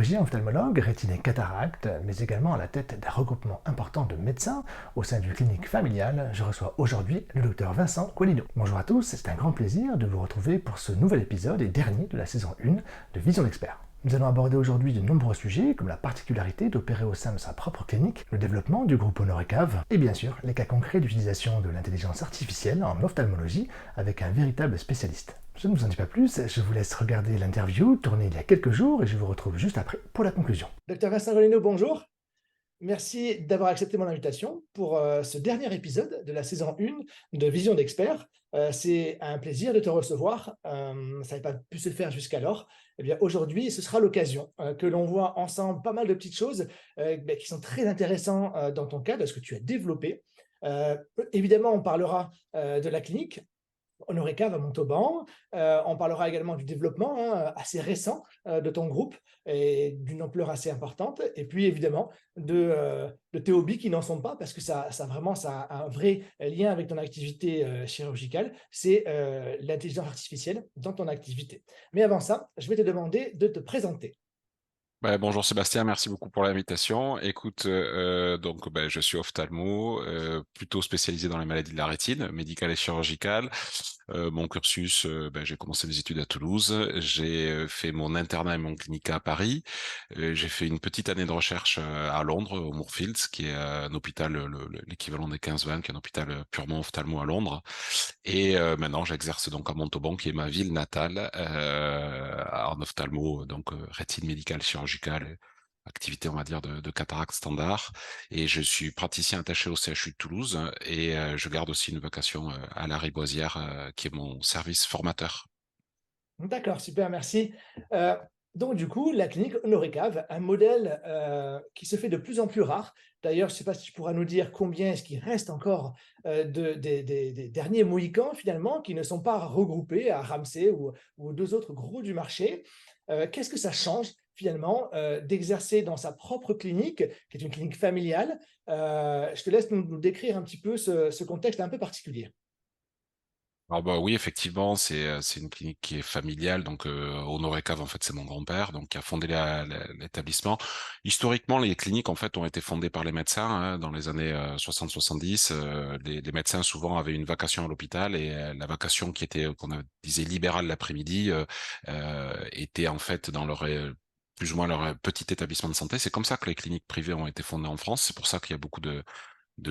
chirurgien ophtalmologue, rétine et cataracte, mais également à la tête d'un regroupement important de médecins au sein d'une clinique familiale, je reçois aujourd'hui le docteur Vincent Collineau. Bonjour à tous, c'est un grand plaisir de vous retrouver pour ce nouvel épisode et dernier de la saison 1 de Vision d'Expert. Nous allons aborder aujourd'hui de nombreux sujets comme la particularité d'opérer au sein de sa propre clinique, le développement du groupe Honoré Cave et bien sûr les cas concrets d'utilisation de l'intelligence artificielle en ophtalmologie avec un véritable spécialiste. Je ne vous en dis pas plus, je vous laisse regarder l'interview tournée il y a quelques jours et je vous retrouve juste après pour la conclusion. Docteur Vincent Collineau, bonjour. Merci d'avoir accepté mon invitation pour ce dernier épisode de la saison 1 de Vision d'Expert. C'est un plaisir de te recevoir. Ça n'avait pas pu se faire jusqu'alors. Eh bien, aujourd'hui, ce sera l'occasion que l'on voit ensemble pas mal de petites choses qui sont très intéressantes dans ton cas, de ce que tu as développé. Évidemment, on parlera de la clinique Honoré Cave à Montauban. On parlera également du développement assez récent de ton groupe et d'une ampleur assez importante. Et puis évidemment de tes hobbies qui n'en sont pas parce que ça a un vrai lien avec ton activité chirurgicale. C'est l'intelligence artificielle dans ton activité. Mais avant ça, je vais te demander de te présenter. Bonjour Sébastien, merci beaucoup pour l'invitation. Écoute, je suis ophtalmo, plutôt spécialisé dans les maladies de la rétine, médicales et chirurgicales. Mon cursus, j'ai commencé mes études à Toulouse, j'ai fait mon internat et mon clinica à Paris. J'ai fait une petite année de recherche à Londres, au Moorfields, qui est un hôpital, l'équivalent des 15-20, qui est un hôpital purement ophtalmo à Londres. Et maintenant, j'exerce donc à Montauban, qui est ma ville natale, en ophtalmo, rétine médicale chirurgicale, activité, on va dire, de cataracte standard. Et je suis praticien attaché au CHU de Toulouse et je garde aussi une vocation à la Riboisière, qui est mon service formateur. D'accord, super, merci. Euh, donc, du coup, la clinique Honoré Cave, un modèle qui se fait de plus en plus rare. D'ailleurs, je ne sais pas si tu pourras nous dire combien est-ce qu'il reste encore des derniers Mohicans, finalement, qui ne sont pas regroupés à Ramsay ou aux deux autres gros du marché. Qu'est-ce que ça change, finalement, d'exercer dans sa propre clinique, qui est une clinique familiale? Je te laisse nous décrire un petit peu ce contexte un peu particulier. Alors oui, effectivement, c'est une clinique qui est familiale, donc Honoré Cave, en fait c'est mon grand-père, donc qui a fondé l'établissement. Historiquement, les cliniques en fait ont été fondées par les médecins dans les années 60-70. Les médecins souvent avaient une vacation à l'hôpital et la vacation qui était disait libérale l'après-midi était en fait dans leur plus ou moins leur petit établissement de santé. C'est comme ça que les cliniques privées ont été fondées en France. C'est pour ça qu'il y a beaucoup de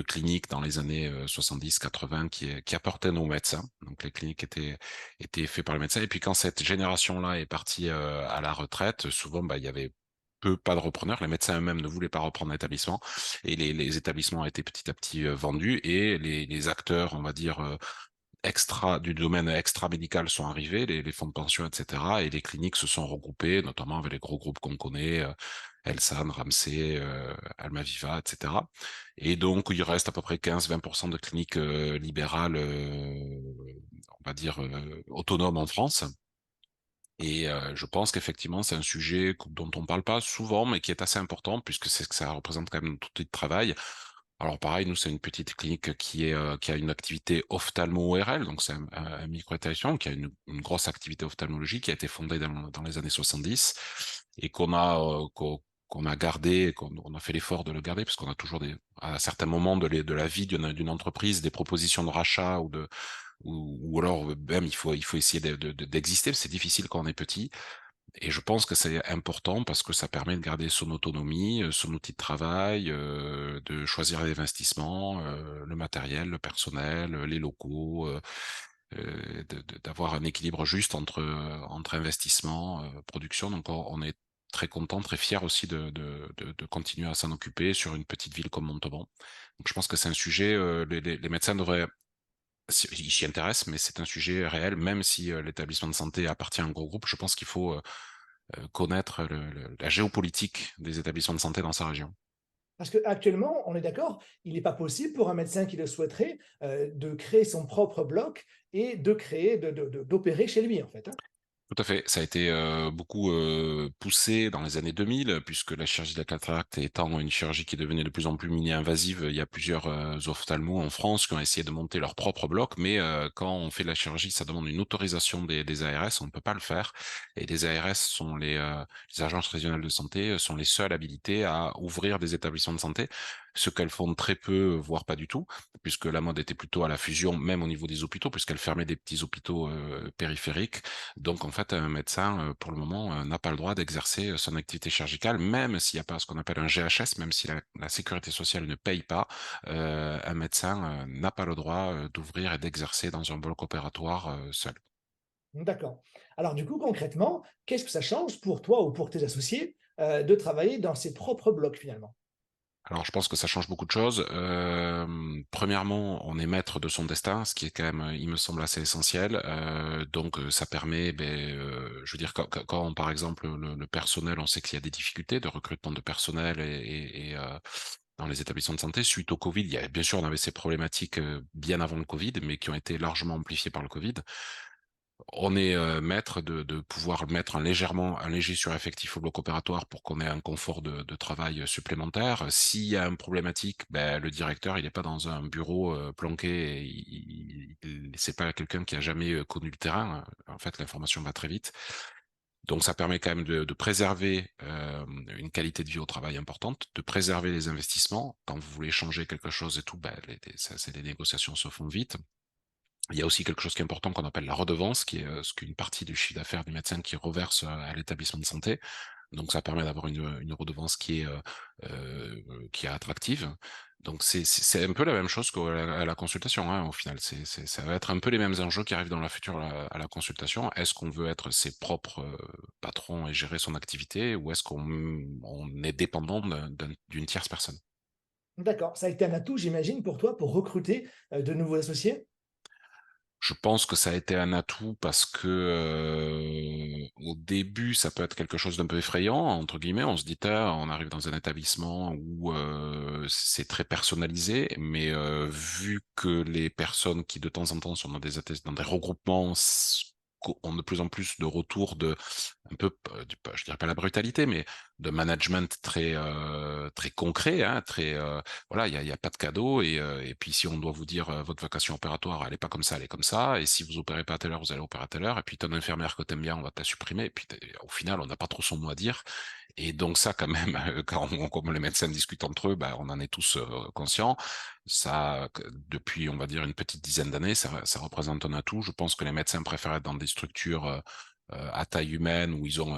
cliniques dans les années 70-80 qui apportaient nos médecins. Donc les cliniques étaient faites par les médecins. Et puis quand cette génération-là est partie à la retraite, souvent il y avait pas de repreneurs. Les médecins eux-mêmes ne voulaient pas reprendre l'établissement et les établissements ont été petit à petit vendus et les acteurs, on va dire, du domaine extra-médical sont arrivés, les fonds de pension, etc. Et les cliniques se sont regroupées, notamment avec les gros groupes qu'on connaît, Elsan, Ramsay, Almaviva, etc. Et donc, il reste à peu près 15-20% de cliniques libérales, on va dire, autonomes en France. Et je pense qu'effectivement, c'est un sujet dont on parle pas souvent, mais qui est assez important, puisque c'est que ça représente quand même tout de travail. Alors pareil, nous c'est une petite clinique qui a une activité ophtalmo-ORL, donc c'est un micro-établissement qui a une grosse activité ophtalmologique qui a été fondée dans les années 70 et qu'on a gardé, on a fait l'effort de le garder parce qu'on a toujours à certains moments de la vie d'une entreprise des propositions de rachat ou alors même il faut essayer d'exister, c'est difficile quand on est petit. Et je pense que c'est important parce que ça permet de garder son autonomie, son outil de travail, de choisir les investissements, le matériel, le personnel, les locaux, d'avoir un équilibre juste entre investissement, production. Donc on est très content, très fier aussi de continuer à s'en occuper sur une petite ville comme Montauban. Donc je pense que c'est un sujet, les médecins devraient ils s'y intéressent, mais c'est un sujet réel, même si l'établissement de santé appartient à un gros groupe. Je pense qu'il faut connaître la géopolitique des établissements de santé dans sa région. Parce qu'actuellement, on est d'accord, il n'est pas possible pour un médecin qui le souhaiterait de créer son propre bloc et de créer, d'opérer chez lui, en fait. Hein. Tout à fait. Ça a été, beaucoup, poussé dans les années 2000, puisque la chirurgie de la cataracte étant une chirurgie qui devenait de plus en plus mini-invasive, il y a plusieurs, ophtalmos en France qui ont essayé de monter leur propre bloc, mais quand on fait de la chirurgie, ça demande une autorisation des ARS, on ne peut pas le faire et les ARS sont les agences régionales de santé, sont les seules habilitées à ouvrir des établissements de santé, ce qu'elles font très peu, voire pas du tout, puisque la mode était plutôt à la fusion, même au niveau des hôpitaux, puisqu'elles fermaient des petits hôpitaux, périphériques. Donc en fait, un médecin, pour le moment, n'a pas le droit d'exercer, son activité chirurgicale, même s'il n'y a pas ce qu'on appelle un GHS, même si la sécurité sociale ne paye pas, un médecin, n'a pas le droit, d'ouvrir et d'exercer dans un bloc opératoire, seul. D'accord. Alors du coup, concrètement, qu'est-ce que ça change pour toi ou pour tes associés, de travailler dans ses propres blocs finalement? Alors je pense que ça change beaucoup de choses. Premièrement, on est maître de son destin, ce qui est quand même, il me semble assez essentiel. Donc ça permet, je veux dire quand par exemple le personnel, on sait qu'il y a des difficultés de recrutement de personnel dans les établissements de santé suite au Covid. Il y a bien sûr, on avait ces problématiques, bien avant le Covid, mais qui ont été largement amplifiées par le Covid. On est, maître de pouvoir mettre un léger sureffectif au bloc opératoire pour qu'on ait un confort de travail, supplémentaire. S'il y a une problématique, le directeur, il est pas dans un bureau, planqué et c'est pas quelqu'un qui a jamais, connu le terrain. En fait, l'information va très vite. Donc ça permet quand même de préserver, une qualité de vie au travail importante, de préserver les investissements. Quand vous voulez changer quelque chose et tout, les négociations se font vite. Il y a aussi quelque chose qui est important qu'on appelle la redevance, qui est ce qu'une partie du chiffre d'affaires du médecin qui reverse à l'établissement de santé. Donc ça permet d'avoir une redevance qui est attractive. Donc c'est un peu la même chose qu'à la consultation, hein, au final. Ça va être un peu les mêmes enjeux qui arrivent dans la future à la consultation. Est-ce qu'on veut être ses propres patrons et gérer son activité, ou est-ce qu'on est dépendant d'une tierce personne? D'accord, ça a été un atout, j'imagine, pour toi, pour recruter, de nouveaux associés? Je pense que ça a été un atout parce que, au début, ça peut être quelque chose d'un peu effrayant, entre guillemets. On se dit: «Ah, on arrive dans un établissement où, c'est très personnalisé», mais, vu que les personnes qui de temps en temps sont dans des regroupements ont de plus en plus de retours de un peu, je dirais pas la brutalité, mais de management très concret, hein, voilà, il y a pas de cadeau et puis si on doit vous dire, votre vacation opératoire, elle est pas comme ça, elle est comme ça, et si vous opérez pas à telle heure, vous allez opérer à telle heure, et puis tu as une infirmière que tu aimes bien, on va te la supprimer, et puis au final, on n'a pas trop son mot à dire. Et donc ça, quand même, quand comme les médecins discutent entre eux, on en est tous, conscients. Ça, depuis, on va dire, une petite dizaine d'années, ça représente un atout. Je pense que les médecins préfèrent être dans des structures, à taille humaine, où ils ont,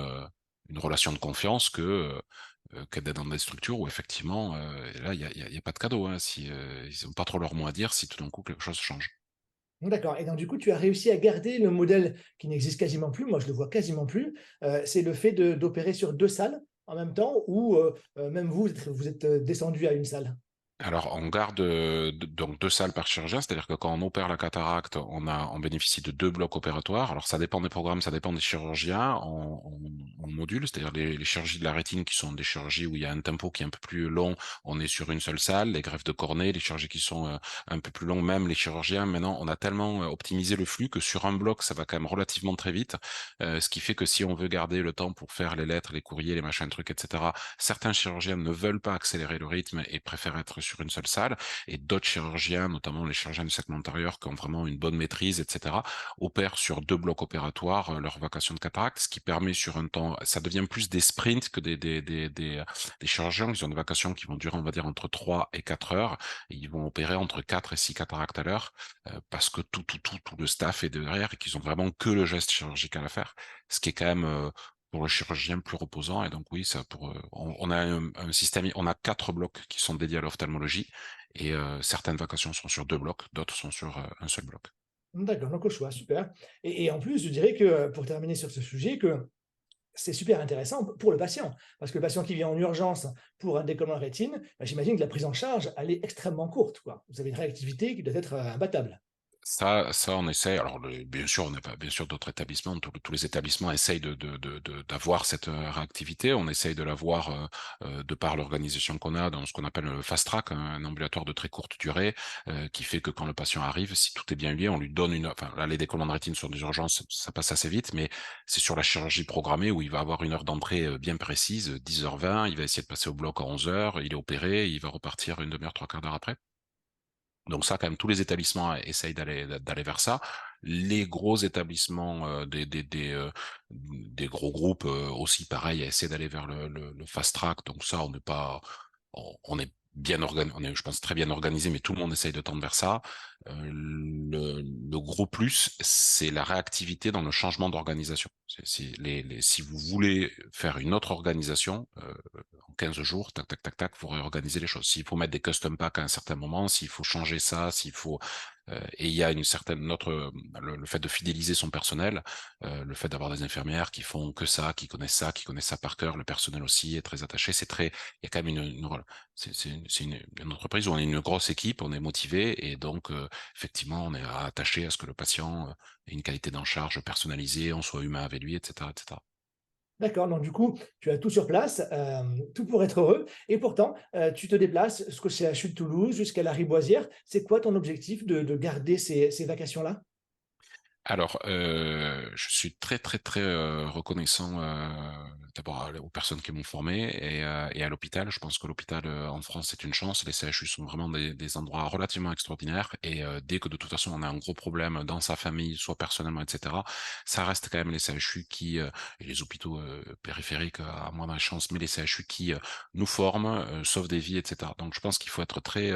une relation de confiance, que d'être dans des structures où effectivement, là, il y a pas de cadeau, hein. Si, ils ont pas trop leur mot à dire si tout d'un coup quelque chose change. D'accord, et donc du coup, tu as réussi à garder le modèle qui n'existe quasiment plus, moi je le vois quasiment plus, c'est le fait de d'opérer sur 2 salles en même temps ou même vous êtes, descendus à une salle? Alors, on garde, donc 2 salles par chirurgien, c'est-à-dire que quand on opère la cataracte, on bénéficie de 2 blocs opératoires. Alors ça dépend des programmes, ça dépend des chirurgiens en module, c'est-à-dire les chirurgies de la rétine qui sont des chirurgies où il y a un tempo qui est un peu plus long, on est sur une seule salle. Les greffes de cornée, les chirurgies qui sont, un peu plus longues, même les chirurgiens, maintenant, on a tellement, optimisé le flux que sur un bloc, ça va quand même relativement très vite. Ce qui fait que si on veut garder le temps pour faire les lettres, les courriers, les machins, trucs, et cetera, certains chirurgiens ne veulent pas accélérer le rythme et préfèrent être sur une seule salle, et d'autres chirurgiens, notamment les chirurgiens du segment antérieur, qui ont vraiment une bonne maîtrise, etc., opèrent sur 2 blocs opératoires, leur vacation de cataracte, ce qui permet sur un temps, ça devient plus des sprints que des chirurgiens qui ont des vacations qui vont durer, on va dire, entre 3 et 4 heures, et ils vont opérer entre 4 et 6 cataractes à l'heure, parce que tout le staff est derrière et qu'ils ont vraiment que le geste chirurgical à faire, ce qui est quand même, pour le chirurgien plus reposant. Et donc oui, ça pour, on a un système, on a 4 blocs qui sont dédiés à l'ophtalmologie, et certaines vacations sont sur 2 blocs, d'autres sont sur, un seul bloc. D'accord, donc au choix, super, et en plus, je dirais que, pour terminer sur ce sujet, que c'est super intéressant pour le patient. Parce que le patient qui vient en urgence pour un décollement de rétine, j'imagine que la prise en charge, elle est extrêmement courte, quoi. Vous avez une réactivité qui doit être, imbattable. Ça, on essaie. Alors, bien sûr, on n'a pas, bien sûr, d'autres établissements, tous les établissements essayent d'avoir cette réactivité. On essaye de l'avoir de par l'organisation qu'on a dans ce qu'on appelle le fast track, un ambulatoire de très courte durée, qui fait que quand le patient arrive, si tout est bien lié, on lui donne une. Enfin, là, les décollements de rétine sur des urgences, ça passe assez vite, mais c'est sur la chirurgie programmée où il va avoir une heure d'entrée bien précise, 10h20. Il va essayer de passer au bloc à 11h. Il est opéré, il va repartir une demi-heure, trois quarts d'heure après. Donc ça, quand même, tous les établissements essayent d'aller vers ça. Les gros établissements, des gros groupes aussi, pareil, essaient d'aller vers le fast track. Donc ça, on n'est pas, on est bien organisé, on est, je pense, très bien organisé, mais tout le monde essaye de tendre vers ça. Le gros plus, c'est la réactivité dans le changement d'organisation. Si vous voulez faire une autre organisation, en 15 jours, tac, tac, tac, tac, vous réorganisez les choses. S'il faut mettre des custom packs à un certain moment, s'il faut changer ça, s'il faut et il y a une certaine le fait de fidéliser son personnel, le fait d'avoir des infirmières qui font que ça, qui connaissent ça par cœur, le personnel aussi est très attaché. C'est très, il y a quand même une entreprise où on est une grosse équipe, on est motivé et donc effectivement on est attaché à ce que le patient ait une qualité d'en charge personnalisée, on soit humain avec lui, etc., etc. D'accord, donc du coup, tu as tout sur place, tout pour être heureux, et pourtant, tu te déplaces jusqu'au CHU de Toulouse, jusqu'à la Riboisière. C'est quoi ton objectif de garder ces vacations-là? Alors, je suis très très très reconnaissant d'abord aux personnes qui m'ont formé et à l'hôpital. Je pense que l'hôpital en France c'est une chance. Les CHU sont vraiment des endroits relativement extraordinaires et dès que de toute façon on a un gros problème dans sa famille, soit personnellement, etc., ça reste quand même les CHU qui et les hôpitaux périphériques à moins de chance, mais les CHU qui nous forment, sauvent des vies, etc. Donc je pense qu'il faut être très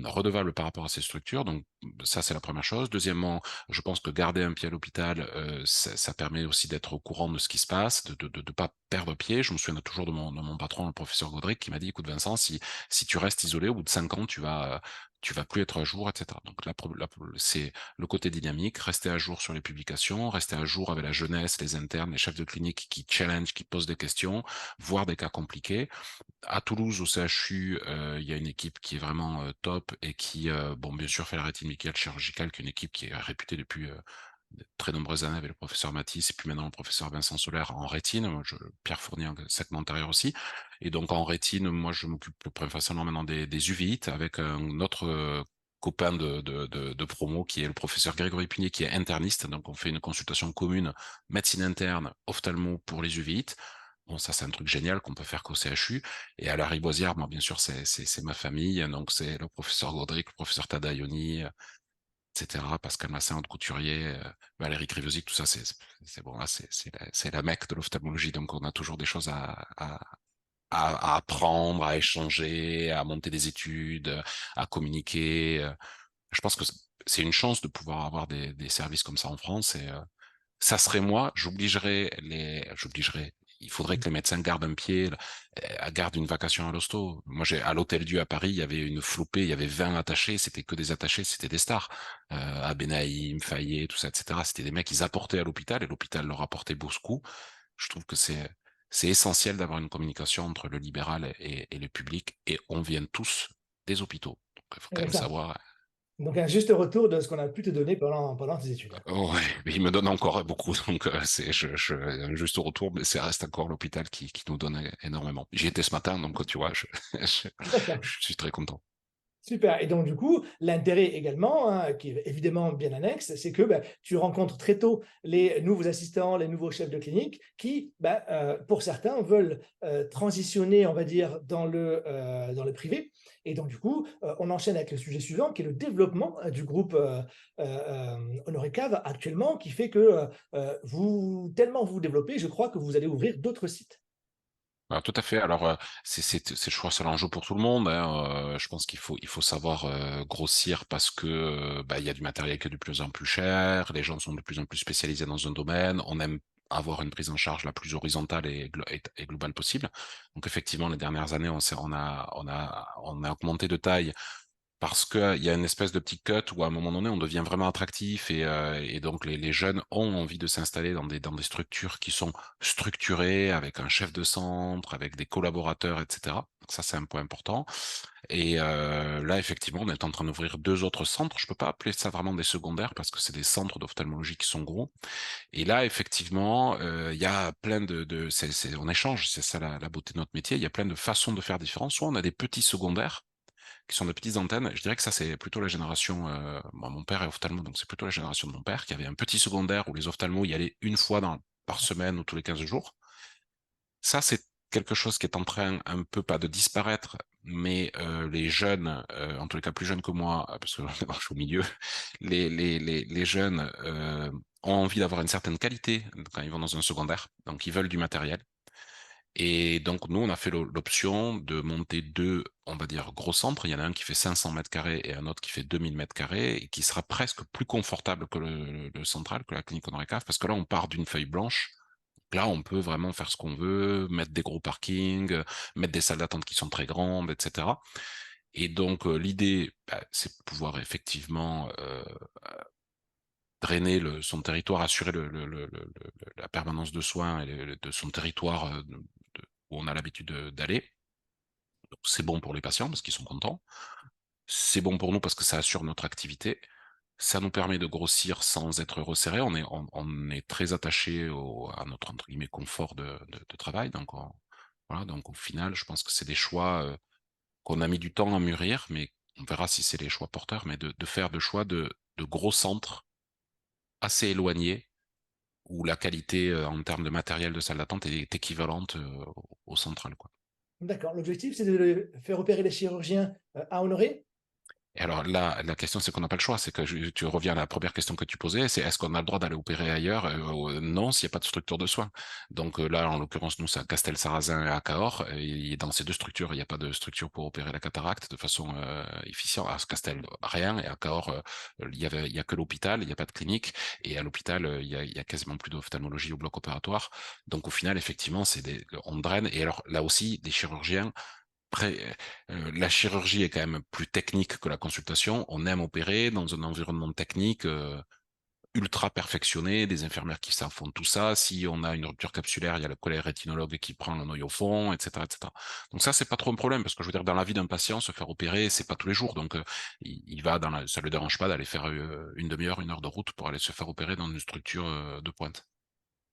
redevable par rapport à ces structures. Donc ça c'est la première chose. Deuxièmement, je pense que garder un pied à l'hôpital, ça permet aussi d'être au courant de ce qui se passe, de pas perdre pied. Je me souviens toujours de mon patron, le professeur Godric, qui m'a dit, écoute Vincent, si tu restes isolé, au bout de 5 ans, tu vas plus être à jour, etc. Donc là, c'est le côté dynamique, rester à jour sur les publications, rester à jour avec la jeunesse, les internes, les chefs de clinique qui challenge, qui posent des questions, voir des cas compliqués. À Toulouse, au CHU, il y a une équipe qui est vraiment top et qui, bon, bien sûr, fait la rétine médicale chirurgicale, qui est une équipe qui est réputée depuis de très nombreuses années avec le professeur Matisse et puis maintenant le professeur Vincent Solaire en rétine. Pierre Fournier en segment antérieur aussi. Et donc en rétine, moi, je m'occupe principalement maintenant des uvéites avec un autre copain de promo qui est le professeur Grégory Punier qui est interniste. Donc on fait une consultation commune médecine interne, ophtalmo pour les uvéites. Bon, ça, c'est un truc génial qu'on peut faire qu'au CHU. Et à la Riboisière, moi, bien sûr, c'est ma famille. Donc, c'est le professeur Godric, le professeur Tadayoni, etc. Pascal Massin, Aude Couturier, Valérie Krivosic, tout ça, c'est bon, là, c'est la mecque de l'ophtalmologie. Donc, on a toujours des choses à apprendre, à échanger, à monter des études, à communiquer. Je pense que c'est une chance de pouvoir avoir des services comme ça en France et ça serait moi, j'obligerais. Il faudrait que les médecins gardent un pied, gardent une vacation à l'hosto. Moi, à l'Hôtel Dieu à Paris, il y avait une flopée, il y avait 20 attachés, c'était que des attachés, c'était des stars. Abenaïm, Fayet, tout ça, etc. C'était des mecs qu'ils apportaient à l'hôpital et l'hôpital leur apportait beaucoup. Je trouve que c'est essentiel d'avoir une communication entre le libéral et le public et on vient tous des hôpitaux. Donc, il faut quand même D'accord. savoir. Donc un juste retour de ce qu'on a pu te donner pendant tes études. Ouais, mais il me donne encore beaucoup, donc juste au retour, mais ça reste encore l'hôpital qui nous donne énormément. J'y étais ce matin, donc tu vois, D'accord. je suis très content. Super. Et donc, du coup, l'intérêt également, hein, qui est évidemment bien annexe, c'est que ben, tu rencontres très tôt les nouveaux assistants, les nouveaux chefs de clinique qui, ben, pour certains, veulent transitionner, on va dire, dans le privé. Et donc, du coup, on enchaîne avec le sujet suivant, qui est le développement du groupe Honoré Cave actuellement, qui fait que tellement vous vous développez, je crois que vous allez ouvrir d'autres sites. Alors, tout à fait. Alors, je crois, que c'est l'enjeu pour tout le monde, hein. Je pense il faut savoir grossir parce que bah, il y a du matériel qui est de plus en plus cher, les gens sont de plus en plus spécialisés dans un domaine, on aime avoir une prise en charge la plus horizontale et globale possible. Donc, effectivement, les dernières années, on a augmenté de taille parce qu'il y a une espèce de petit cut où à un moment donné on devient vraiment attractif et donc les jeunes ont envie de s'installer dans des structures qui sont structurées avec un chef de centre, avec des collaborateurs, etc. Donc ça c'est un point important. Et là effectivement on est en train d'ouvrir deux autres centres. Je peux pas appeler ça vraiment des secondaires parce que c'est des centres d'ophtalmologie qui sont gros. Et là effectivement il y a plein on échange, c'est ça la beauté de notre métier. Il y a plein de façons de faire différentes. Soit on a des petits secondaires qui sont de petites antennes. Je dirais que ça, c'est plutôt la génération. Moi, mon père est ophtalmo, donc c'est plutôt la génération de mon père qui avait un petit secondaire où les ophtalmos y allaient une fois par semaine ou tous les 15 jours. Ça, c'est quelque chose qui est en train un peu pas de disparaître, mais les jeunes, en tous les cas plus jeunes que moi, parce que je suis au milieu, les jeunes ont envie d'avoir une certaine qualité quand ils vont dans un secondaire, donc ils veulent du matériel. Et donc, nous, on a fait l'option de monter deux, on va dire, gros centres. Il y en a un qui fait 500 mètres carrés et un autre qui fait 2000 mètres carrés et qui sera presque plus confortable que le central, que la clinique Honoré Cave, parce que là, on part d'une feuille blanche. Là, on peut vraiment faire ce qu'on veut, mettre des gros parkings, mettre des salles d'attente qui sont très grandes, etc. Et donc, l'idée, bah, c'est de pouvoir effectivement drainer son territoire, assurer la permanence de soins de son territoire où on a l'habitude d'aller. C'est bon pour les patients parce qu'ils sont contents. C'est bon pour nous parce que ça assure notre activité. Ça nous permet de grossir sans être resserré. On est très attaché à notre entre guillemets confort de travail. Donc voilà. Donc au final, je pense que c'est des choix qu'on a mis du temps à mûrir, mais on verra si c'est les choix porteurs. Mais de faire de choix de gros centres assez éloignés où la qualité en termes de matériel de salle d'attente est équivalente au central, quoi. D'accord. L'objectif, c'est de faire opérer les chirurgiens à Honoré. Et alors là, la question, c'est qu'on n'a pas le choix. C'est que tu reviens à la première question que tu posais, c'est est-ce qu'on a le droit d'aller opérer ailleurs? Non, s'il n'y a pas de structure de soins. Donc là, en l'occurrence, nous, c'est à Castel-Sarrazin et à Cahors. Et dans ces deux structures, il n'y a pas de structure pour opérer la cataracte de façon efficiente. À Castel, rien. Et à Cahors, il y a que l'hôpital, il n'y a pas de clinique. Et à l'hôpital, il y a quasiment plus d'ophtalmologie au bloc opératoire. Donc au final, effectivement, on draine. Et alors là aussi, des chirurgiens. Après, la chirurgie est quand même plus technique que la consultation. On aime opérer dans un environnement technique ultra perfectionné, des infirmières qui savent font tout ça. Si on a une rupture capsulaire, il y a le collègue rétinologue qui prend le noyau fond, etc., etc. Donc ça, c'est pas trop un problème parce que je veux dire, dans la vie d'un patient, se faire opérer, c'est pas tous les jours. Donc il va ça le dérange pas d'aller faire une demi-heure, une heure de route pour aller se faire opérer dans une structure de pointe.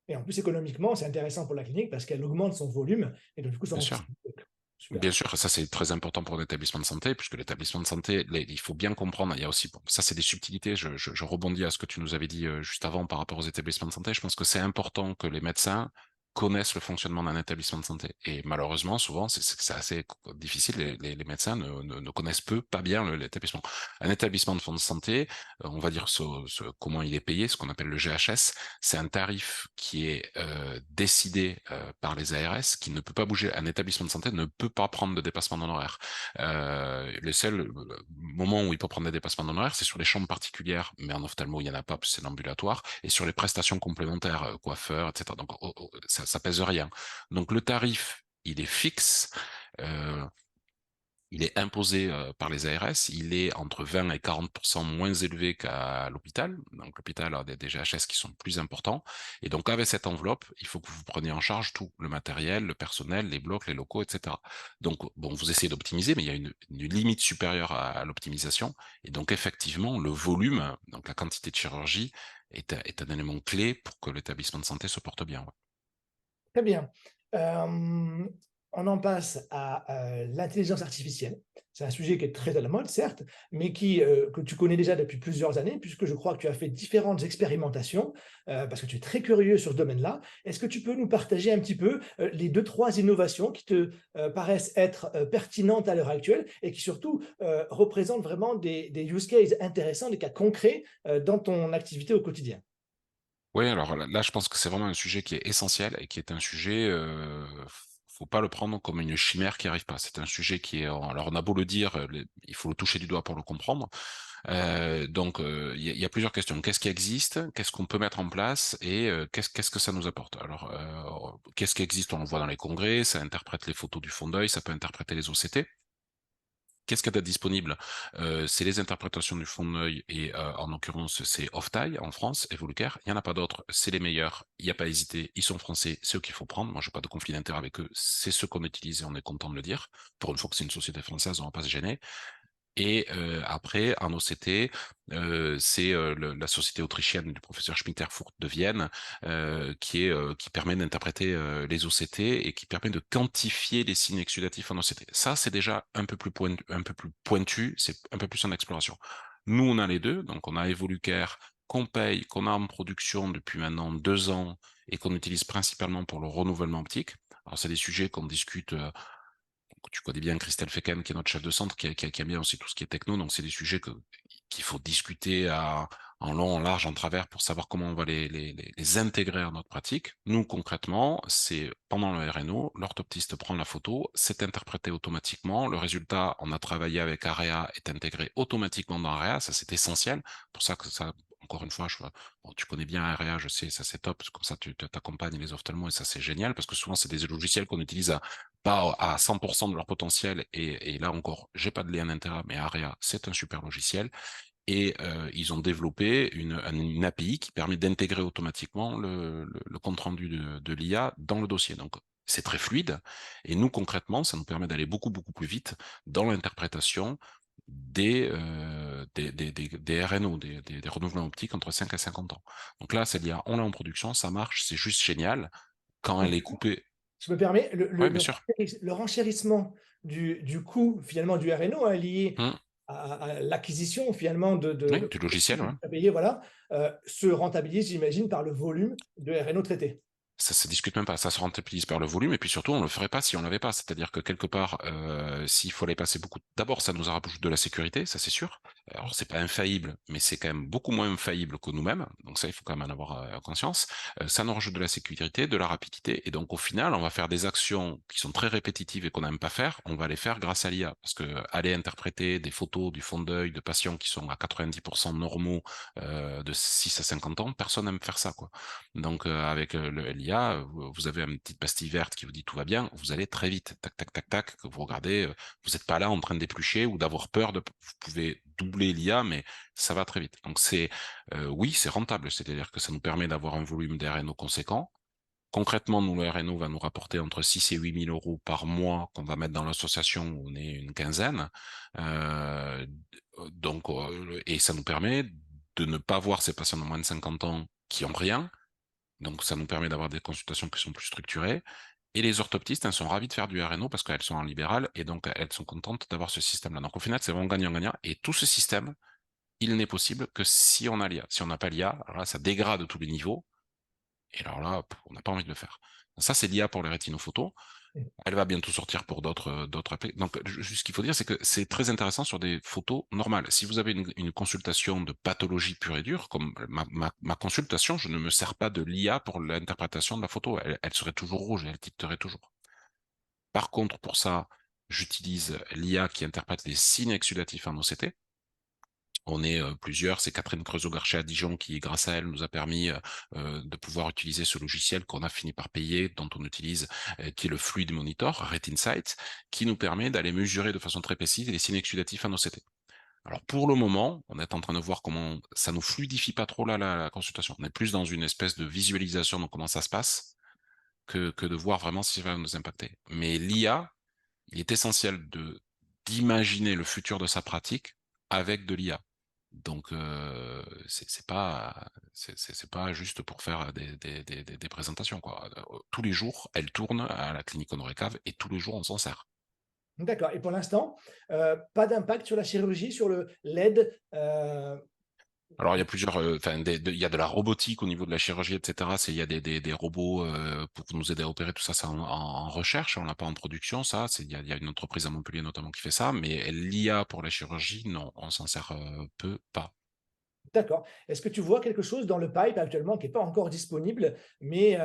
Et en plus, économiquement, c'est intéressant pour la clinique parce qu'elle augmente son volume et donc, du coup, son Bien sûr. rentabilité. Super. Bien sûr, ça c'est très important pour un établissement de santé, puisque l'établissement de santé, il faut bien comprendre, il y a aussi, bon, ça c'est des subtilités, je rebondis à ce que tu nous avais dit juste avant par rapport aux établissements de santé, je pense que c'est important que les médecins connaissent le fonctionnement d'un établissement de santé. Et malheureusement, souvent, c'est assez difficile, les médecins ne connaissent pas bien l'établissement. Un établissement de santé, on va dire comment il est payé, ce qu'on appelle le GHS, c'est un tarif qui est décidé par les ARS, qui ne peut pas bouger. Un établissement de santé ne peut pas prendre de dépassement d'honoraires. Le seul moment où il peut prendre des dépassements d'honoraires, c'est sur les chambres particulières, mais en ophtalmo, il n'y en a pas, c'est l'ambulatoire, et sur les prestations complémentaires, coiffeurs, etc. Donc ça pèse rien. Donc le tarif, il est fixe. Euh, il est imposé par les ARS, il est entre 20 et 40% moins élevé qu'à l'hôpital. Donc l'hôpital a des GHS qui sont plus importants. Et donc avec cette enveloppe, il faut que vous preniez en charge tout, le matériel, le personnel, les blocs, les locaux, etc. Donc bon, vous essayez d'optimiser, mais il y a une limite supérieure à l'optimisation. Et donc effectivement, le volume, donc la quantité de chirurgie, est un élément clé pour que l'établissement de santé se porte bien. Ouais. Très bien. On en passe à l'intelligence artificielle. C'est un sujet qui est très à la mode, certes, mais que tu connais déjà depuis plusieurs années, puisque je crois que tu as fait différentes expérimentations, parce que tu es très curieux sur ce domaine-là. Est-ce que tu peux nous partager un petit peu les deux, trois innovations qui te paraissent être pertinentes à l'heure actuelle et qui surtout représentent vraiment des use cases intéressants, des cas concrets dans ton activité au quotidien? Oui, alors là, je pense que c'est vraiment un sujet qui est essentiel et qui est un sujet, faut pas le prendre comme une chimère qui arrive pas. C'est un sujet qui est, alors on a beau le dire, il faut le toucher du doigt pour le comprendre. Donc, il y a plusieurs questions. Qu'est-ce qui existe? Qu'est-ce qu'on peut mettre en place? Et qu'est-ce que ça nous apporte? Alors, qu'est-ce qui existe? On le voit dans les congrès, ça interprète les photos du fond d'œil, ça peut interpréter les OCT. Qu'est-ce qu'il y a de disponible? C'est les interprétations du fond d'œil et en l'occurrence, c'est Oftail en France, Evolucare. Il y en a pas d'autres, c'est les meilleurs. Il n'y a pas à hésiter, ils sont français, c'est eux qu'il faut prendre. Moi, j'ai pas de conflit d'intérêt avec eux. C'est ceux qu'on utilise et on est content de le dire. Pour une fois que c'est une société française, on va pas se gêner. Et après, en OCT, c'est la société autrichienne du professeur Schmitterfurt de Vienne, qui permet d'interpréter les OCT et qui permet de quantifier les signes exudatifs en OCT. Ça, c'est déjà un peu plus pointu, c'est un peu plus en exploration. Nous, on a les deux, donc on a Evolucare qu'on paye, qu'on a en production depuis maintenant 2 ans et qu'on utilise principalement pour le renouvellement optique. Alors, c'est des sujets qu'on discute tu connais bien Christelle Fecken, qui est notre chef de centre, qui aime bien aussi tout ce qui est techno. Donc, c'est des sujets qu'il faut discuter en long, en large, en travers pour savoir comment on va les intégrer à notre pratique. Nous, concrètement, c'est pendant le RNO, l'orthoptiste prend la photo, c'est interprété automatiquement. Le résultat, on a travaillé avec AREA, est intégré automatiquement dans AREA. Ça, c'est essentiel. Pour ça que ça, encore une fois, bon, tu connais bien AREA, je sais, ça c'est top. Comme ça, tu t'accompagnes les ophtalmos et ça, c'est génial parce que souvent, c'est des logiciels qu'on utilise pas à 100% de leur potentiel. Et là encore, j'ai pas de lien d'intérêt, mais AREA, c'est un super logiciel. Et ils ont développé une API qui permet d'intégrer automatiquement le compte-rendu de l'IA dans le dossier. Donc, c'est très fluide. Et nous, concrètement, ça nous permet d'aller beaucoup, beaucoup plus vite dans l'interprétation des RNO, des renouvellements optiques entre 5 et 50 ans. Donc là, c'est l'IA, on l'a en production, ça marche, c'est juste génial. Quand elle est coupée... Je me permets, Oui, bien sûr. le renchérissement du coût finalement du RNO lié Hum. à l'acquisition finalement Oui, du logiciel, ouais. à payer, voilà, se rentabilise, j'imagine, par le volume de RNO traité. Ça se discute même pas, ça se rentabilise par le volume, et puis surtout, on le ferait pas si on l'avait pas. C'est-à-dire que quelque part, s'il faut aller passer beaucoup, d'abord, ça nous rapproche de la sécurité, ça c'est sûr. Alors, c'est pas infaillible, mais c'est quand même beaucoup moins infaillible que nous-mêmes. Donc ça, il faut quand même en avoir conscience. Ça nous rajoute de la sécurité, de la rapidité, et donc au final, on va faire des actions qui sont très répétitives et qu'on n'aime pas faire, on va les faire grâce à l'IA. Parce que aller interpréter des photos du fond d'œil de patients qui sont à 90% normaux de 6 à 50 ans, personne n'aime faire ça, quoi. Donc avec le LIA, vous avez une petite pastille verte qui vous dit tout va bien, vous allez très vite, tac tac tac tac, que vous regardez, vous n'êtes pas là en train d'éplucher ou d'avoir peur vous pouvez doubler l'IA, mais ça va très vite. Donc oui, c'est rentable, c'est-à-dire que ça nous permet d'avoir un volume d'RNO conséquent. Concrètement, nous, le RNO va nous rapporter entre 6 et 8 000 euros par mois qu'on va mettre dans l'association où on est une quinzaine. Euh, et ça nous permet de ne pas voir ces patients de moins de 50 ans qui ont rien. Donc, ça nous permet d'avoir des consultations qui sont plus structurées. Et les orthoptistes, elles sont ravies de faire du RNO parce qu'elles sont en libéral et donc elles sont contentes d'avoir ce système-là. Donc, au final, c'est vraiment gagnant-gagnant. Et tout ce système, il n'est possible que si on a l'IA. Si on n'a pas l'IA, alors là, ça dégrade tous les niveaux. Et alors là, on n'a pas envie de le faire. Ça, c'est l'IA pour les rétinophotos. Elle va bientôt sortir pour d'autres applis. Donc, ce qu'il faut dire, c'est que c'est très intéressant sur des photos normales. Si vous avez une consultation de pathologie pure et dure, comme ma consultation, je ne me sers pas de l'IA pour l'interprétation de la photo. Elle serait toujours rouge, elle tilterait toujours. Par contre, pour ça, j'utilise l'IA qui interprète les signes exudatifs en OCT. On est plusieurs, c'est Catherine Creusot-Garchet à Dijon qui, grâce à elle, nous a permis de pouvoir utiliser ce logiciel qu'on a fini par payer, dont on utilise, qui est le Fluid Monitor, RetinSight, qui nous permet d'aller mesurer de façon très précise les signes exudatifs en OCT. Alors pour le moment, on est en train de voir comment ça nous fluidifie pas trop là la consultation. On est plus dans une espèce de visualisation de comment ça se passe que de voir vraiment si ça va nous impacter. Mais l'IA, il est essentiel d'imaginer le futur de sa pratique avec de l'IA. Donc c'est pas juste pour faire des présentations quoi. Tous les jours, elle tourne à la clinique Honoré Cave et tous les jours on s'en sert. D'accord. Et pour l'instant, pas d'impact sur la chirurgie, sur le LED. Alors il y a plusieurs, enfin il y a de la robotique au niveau de la chirurgie, etc. Il y a des robots pour nous aider à opérer tout ça, c'est en recherche, on l'a pas en production, ça. Il y a une entreprise à Montpellier notamment qui fait ça, mais l'IA pour la chirurgie, non, on s'en sert peu, pas. D'accord. Est-ce que tu vois quelque chose dans le pipe actuellement qui n'est pas encore disponible, mais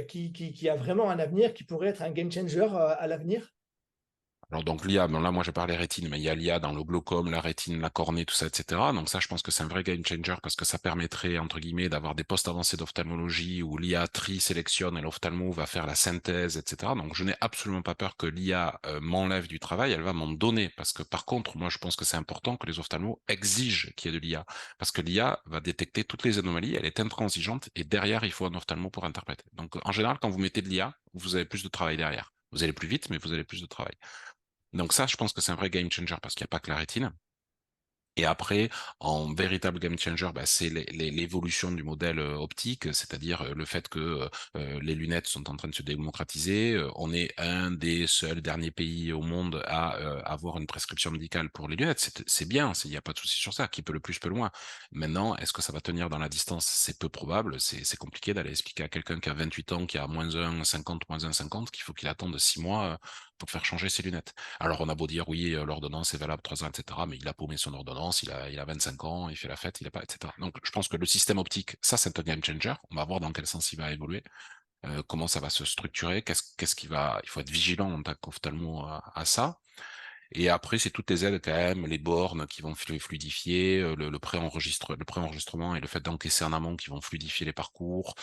qui a vraiment un avenir, qui pourrait être un game changer à l'avenir? Alors donc l'IA, bon là moi je parlais rétine, mais il y a l'IA dans le glaucome, la rétine, la cornée, tout ça, etc. Donc ça je pense que c'est un vrai game changer parce que ça permettrait entre guillemets d'avoir des postes avancés d'ophtalmologie où l'IA trie, sélectionne et l'ophtalmo va faire la synthèse, etc. Donc je n'ai absolument pas peur que l'IA m'enlève du travail, elle va m'en donner parce que par contre moi je pense que c'est important que les ophtalmos exigent qu'il y ait de l'IA parce que l'IA va détecter toutes les anomalies, elle est intransigeante et derrière il faut un ophtalmo pour interpréter. Donc en général quand vous mettez de l'IA, vous avez plus de travail derrière. Vous allez plus vite, mais vous avez plus de travail. Donc ça, je pense que c'est un vrai game changer parce qu'il n'y a pas que la rétine. Et après, en véritable game changer, bah, c'est l'évolution du modèle optique, c'est-à-dire le fait que les lunettes sont en train de se démocratiser. On est un des seuls derniers pays au monde à avoir une prescription médicale pour les lunettes. C'est bien, il n'y a pas de souci sur ça. Qui peut le plus peut le moins. Maintenant, est-ce que ça va tenir dans la distance? C'est peu probable. C'est compliqué d'aller expliquer à quelqu'un qui a 28 ans, qui a -1,50, -1,50, qu'il faut qu'il attende 6 mois pour faire changer ses lunettes. Alors on a beau dire oui, l'ordonnance est valable 3 ans, etc. Mais il a paumé son ordonnance, il a 25 ans, il fait la fête, il a pas, etc. Donc je pense que le système optique, ça c'est un game changer. On va voir dans quel sens il va évoluer, comment ça va se structurer, qu'est-ce qui va. Il faut être vigilant en tant qu'ophtalmo à ça. Et après, c'est toutes les aides quand même, les bornes qui vont fluidifier, le préenregistrement et le fait d'encaisser en amont qui vont fluidifier les parcours,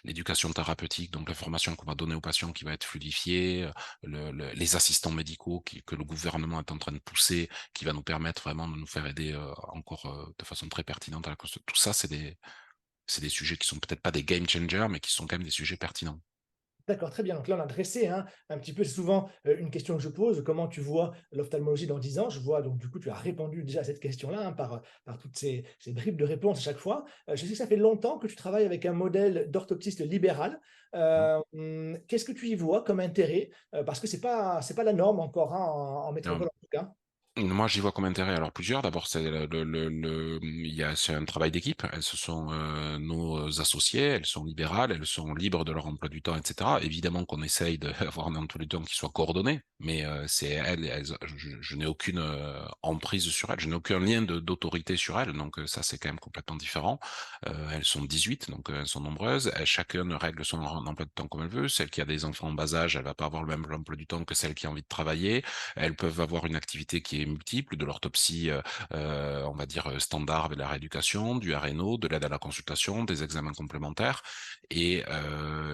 l'éducation thérapeutique, donc l'information qu'on va donner aux patients qui va être fluidifiée, les assistants médicaux que le gouvernement est en train de pousser, qui va nous permettre vraiment de nous faire aider encore de façon très pertinente à la construction. Tout ça, c'est des sujets qui sont peut-être pas des game changers, mais qui sont quand même des sujets pertinents. D'accord, très bien. Donc là, on a dressé hein, un petit peu, c'est souvent une question que je pose, comment tu vois l'ophtalmologie dans 10 ans? Je vois, donc du coup, tu as répondu déjà à cette question-là hein, par toutes ces bribes de réponses à chaque fois. Je sais que ça fait longtemps que tu travailles avec un modèle d'orthoptiste libéral. Qu'est-ce que tu y vois comme intérêt? Parce que c'est pas la norme encore hein, en Euh, métropole en tout cas. Moi, j'y vois comme intérêt. Alors, plusieurs. D'abord, c'est un travail d'équipe. Elles se sont nos associées, elles sont libérales, elles sont libres de leur emploi du temps, etc. Évidemment qu'on essaye d'avoir un emploi du temps qui soit coordonné, mais c'est je n'ai aucune emprise sur elles, je n'ai aucun lien d'autorité sur elles, donc ça, c'est quand même complètement différent. Elles sont 18, donc elles sont nombreuses. Chacune règle son emploi de temps comme elle veut. Celle qui a des enfants en bas âge, elle va pas avoir le même emploi du temps que celle qui a envie de travailler. Elles peuvent avoir une activité qui est multiple, de l'orthopsie, on va dire standard, de la rééducation, du RNO, de l'aide à la consultation, des examens complémentaires. Et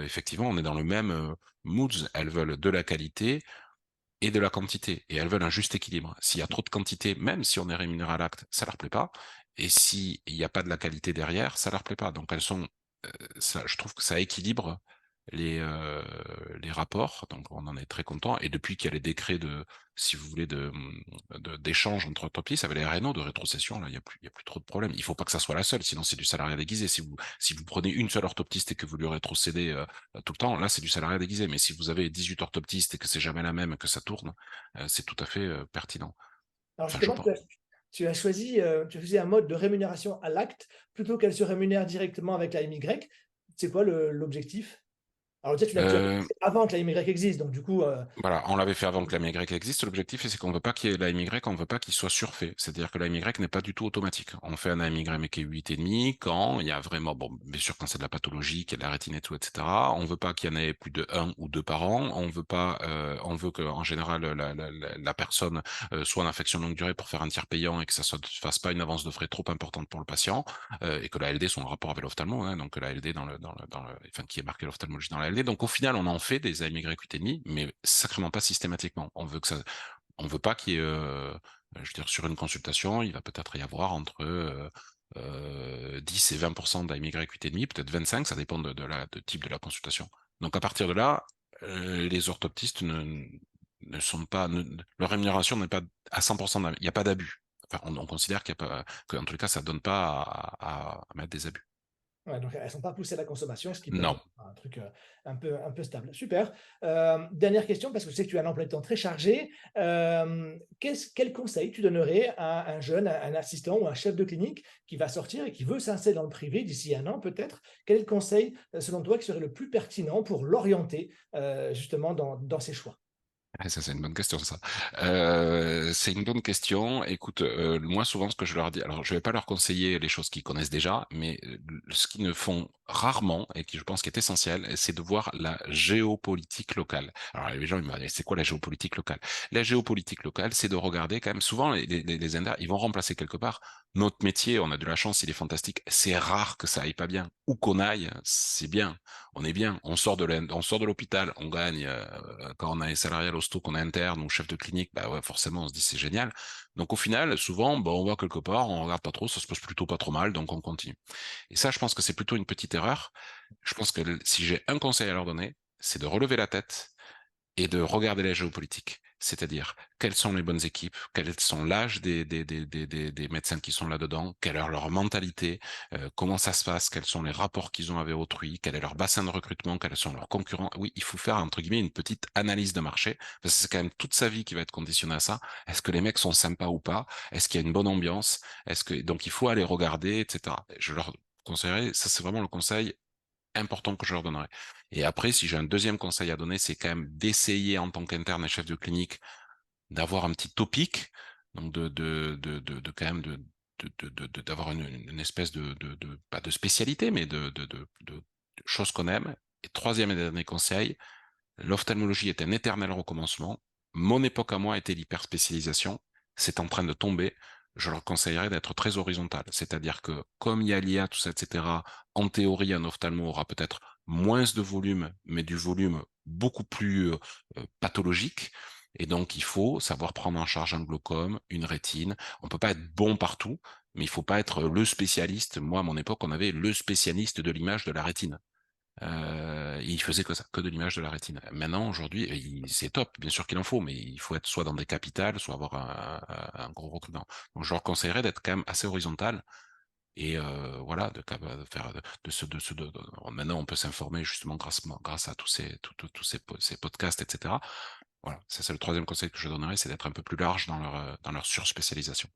effectivement, on est dans le même moods. Elles veulent de la qualité et de la quantité. Et elles veulent un juste équilibre. S'il y a trop de quantité, même si on est rémunéré à l'acte, ça leur plaît pas. Et s'il n'y a pas de la qualité derrière, ça leur plaît pas. Donc elles sont, je trouve que ça équilibre les les rapports, donc on en est très content. Et depuis qu'il y a les décrets de, si vous voulez, d'échange entre entreprises avec les RNO de rétrocession, là, il y a plus trop de problèmes. Il faut pas que ça soit la seule, sinon c'est du salariat déguisé. Si vous prenez une seule orthoptiste et que vous lui rétrocédez tout le temps, là c'est du salariat déguisé. Mais si vous avez 18 orthoptistes et que c'est jamais la même, que ça tourne, c'est tout à fait pertinent. Alors Enfin, je justement, pense. tu as choisi un mode de rémunération à l'acte plutôt qu'elle se rémunère directement avec la MY. C'est quoi l'objectif? Alors, tu as Euh, commencé avant que la MY existe, donc du coup, Voilà, on l'avait fait avant que la MY existe. L'objectif, c'est qu'on veut pas qu'il y ait la MY, on veut pas qu'il soit surfait. C'est-à-dire que la MY n'est pas du tout automatique. On fait un AMY mais qui est 8,5 quand il y a vraiment, bon, bien sûr, quand c'est de la pathologie, qu'il y a de la rétine et tout, etc. On veut pas qu'il y en ait plus de un ou deux par an. On veut pas, on veut que, en général, la personne soit en infection longue durée pour faire un tiers payant et que ça ne fasse pas une avance de frais trop importante pour le patient, et que la LD soit en rapport avec l'ophtalmo, hein, donc la LD enfin, qui est marqué l'ophtalmologie dans la LD. Donc au final, on en fait des AMY 8,5, mais sacrément pas systématiquement. On veut pas qu'il y ait, je veux dire, sur une consultation, il va peut-être y avoir entre 10 et 20% d'AMY 8,5, peut-être 25, ça dépend de type de la consultation. Donc à partir de là, les orthoptistes ne sont pas, leur rémunération n'est pas à 100%, il n'y a pas d'abus. Enfin, on considère qu'il y a pas, qu'en tout cas, ça donne pas à mettre des abus. ouais, donc elles ne sont pas poussées à la consommation, ce qui permet Non. un truc un peu stable. Super. Dernière question, parce que je sais que tu as un emploi de temps très chargé. Quel conseil tu donnerais à un jeune, un assistant ou un chef de clinique qui va sortir et qui veut s'installer dans le privé d'ici un an peut-être? Quel est le conseil, selon toi, qui serait le plus pertinent pour l'orienter justement dans ses choix? Ah, ça, c'est une bonne question, ça. C'est une bonne question. Écoute, moi, souvent, ce que je leur dis, alors, je vais pas leur conseiller les choses qu'ils connaissent déjà, mais ce qu'ils ne font rarement et qui je pense qui est essentiel, c'est de voir la géopolitique locale. Alors les gens ils me disent c'est quoi la géopolitique locale? La géopolitique locale, c'est de regarder quand même souvent les Indiens, ils vont remplacer quelque part notre métier. On a de la chance, il est fantastique. C'est rare que ça aille pas bien. Où qu'on aille, c'est bien. On est bien. On sort de l'hôpital, on gagne quand on est salarié hosto, qu'on est interne ou chef de clinique, bah ouais, forcément on se dit c'est génial. Donc au final, souvent, bon, on va quelque part, on regarde pas trop, ça se passe plutôt pas trop mal, donc on continue. Et ça, je pense que c'est plutôt une petite erreur. Je pense que si j'ai un conseil à leur donner, c'est de relever la tête et de regarder la géopolitique. C'est-à-dire, quelles sont les bonnes équipes, quels sont l'âge des médecins qui sont là-dedans, quelle est leur mentalité, comment ça se passe, quels sont les rapports qu'ils ont avec autrui, quel est leur bassin de recrutement, quels sont leurs concurrents. Oui, il faut faire, entre guillemets, une petite analyse de marché, parce que c'est quand même toute sa vie qui va être conditionnée à ça. Est-ce que les mecs sont sympas ou pas? Est-ce qu'il y a une bonne ambiance? Donc il faut aller regarder, etc. Je leur conseillerais, ça c'est vraiment le conseil important que je leur donnerais. Et après, si j'ai un deuxième conseil à donner, c'est quand même d'essayer en tant qu'interne et chef de clinique d'avoir un petit topic, donc de quand même d'avoir une espèce pas de spécialité, mais de choses qu'on aime. Et troisième et dernier conseil, l'ophtalmologie est un éternel recommencement. Mon époque à moi était l'hyperspécialisation. C'est en train de tomber. Je leur conseillerais d'être très horizontal. C'est-à-dire que, comme il y a l'IA, tout ça, etc., en théorie, un ophtalmo aura peut-être moins de volume, mais du volume beaucoup plus pathologique. Et donc, il faut savoir prendre en charge un glaucome, une rétine. On peut pas être bon partout, mais il faut pas être le spécialiste. Moi, à mon époque, on avait le spécialiste de l'image de la rétine. Il faisait que ça, que de l'image de la rétine. Maintenant, aujourd'hui, c'est top, bien sûr qu'il en faut, mais il faut être soit dans des capitales, soit avoir un gros recrutement. Donc, je leur conseillerais d'être quand même assez horizontal et voilà, de faire maintenant, on peut s'informer justement grâce à tous ces podcasts, etc. Voilà, ça c'est le troisième conseil que je donnerais, c'est d'être un peu plus large dans leur surspécialisation.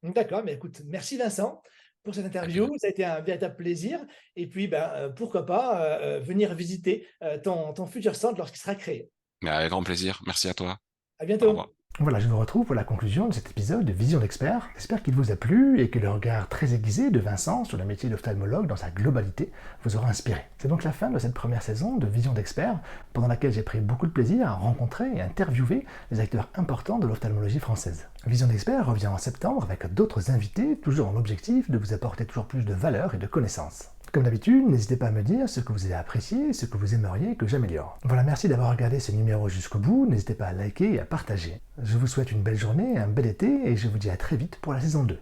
D'accord, mais écoute, merci Vincent pour cette Avec plaisir. interview. Ça a été un véritable plaisir. Et puis, ben, pourquoi pas venir visiter ton futur centre lorsqu'il sera créé. Mais avec grand plaisir. Merci à toi. À Au bientôt. revoir. Voilà, je vous retrouve pour la conclusion de cet épisode de Vision d'expert. J'espère qu'il vous a plu et que le regard très aiguisé de Vincent sur le métier d'ophtalmologue dans sa globalité vous aura inspiré. C'est donc la fin de cette première saison de Vision d'expert, pendant laquelle j'ai pris beaucoup de plaisir à rencontrer et interviewer les acteurs importants de l'ophtalmologie française. Vision d'expert revient en septembre avec d'autres invités, toujours dans l'objectif de vous apporter toujours plus de valeur et de connaissances. Comme d'habitude, n'hésitez pas à me dire ce que vous avez apprécié et ce que vous aimeriez que j'améliore. Voilà, merci d'avoir regardé ce numéro jusqu'au bout, n'hésitez pas à liker et à partager. Je vous souhaite une belle journée, un bel été et je vous dis à très vite pour la saison 2.